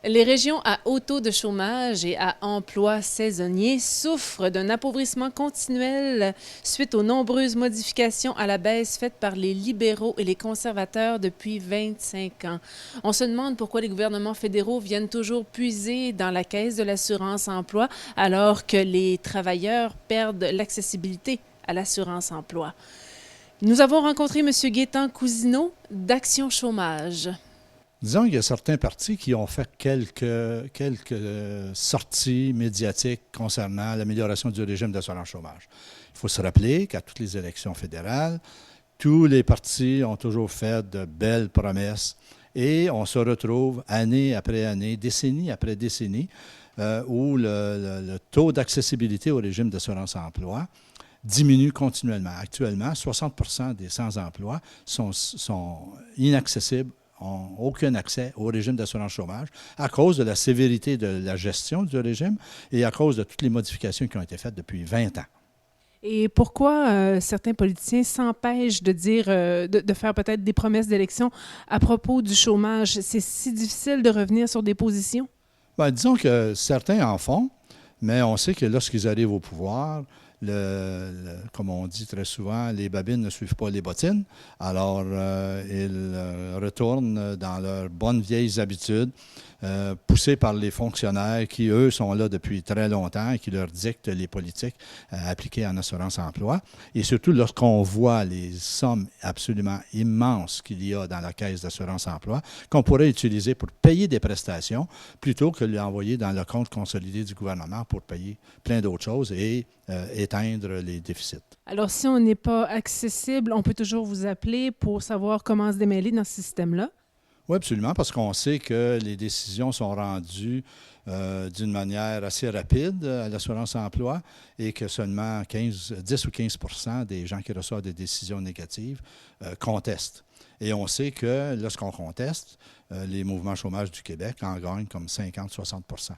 Les régions à haut taux de chômage et à emploi saisonnier souffrent d'un appauvrissement continuel suite aux nombreuses modifications à la baisse faites par les libéraux et les conservateurs depuis 25 ans. On se demande pourquoi les gouvernements fédéraux viennent toujours puiser dans la caisse de l'assurance-emploi alors que les travailleurs perdent l'accessibilité à l'assurance-emploi. Nous avons rencontré M. Gaétan Cousineau d'Action Chômage. Disons qu'il y a certains partis qui ont fait quelques sorties médiatiques concernant l'amélioration du régime d'assurance chômage. Il faut se rappeler qu'à toutes les élections fédérales, tous les partis ont toujours fait de belles promesses et on se retrouve année après année, décennie après décennie, où le taux d'accessibilité au régime d'assurance-emploi diminue continuellement. Actuellement, 60% des sans-emploi sont inaccessibles, n'ont aucun accès au régime d'assurance chômage à cause de la sévérité de la gestion du régime et à cause de toutes les modifications qui ont été faites depuis 20 ans. Et pourquoi certains politiciens s'empêchent de dire, de faire peut-être des promesses d'élection à propos du chômage? C'est si difficile de revenir sur des positions? Bien, disons que certains en font, mais on sait que lorsqu'ils arrivent au pouvoir, comme on dit très souvent, les babines ne suivent pas les bottines. Alors, ils retournent dans leurs bonnes vieilles habitudes, poussés par les fonctionnaires qui, eux, sont là depuis très longtemps et qui leur dictent les politiques appliquées en assurance-emploi. Et surtout, lorsqu'on voit les sommes absolument immenses qu'il y a dans la caisse d'assurance-emploi, qu'on pourrait utiliser pour payer des prestations, plutôt que de les envoyer dans le compte consolidé du gouvernement pour payer plein d'autres choses et éteindre les déficits. Alors, si on n'est pas accessible, on peut toujours vous appeler pour savoir comment se démêler dans ce système-là? Oui, absolument, parce qu'on sait que les décisions sont rendues d'une manière assez rapide à l'assurance-emploi et que seulement 10 ou 15% des gens qui reçoivent des décisions négatives contestent. Et on sait que lorsqu'on conteste, les mouvements chômage du Québec en gagnent comme 50-60%.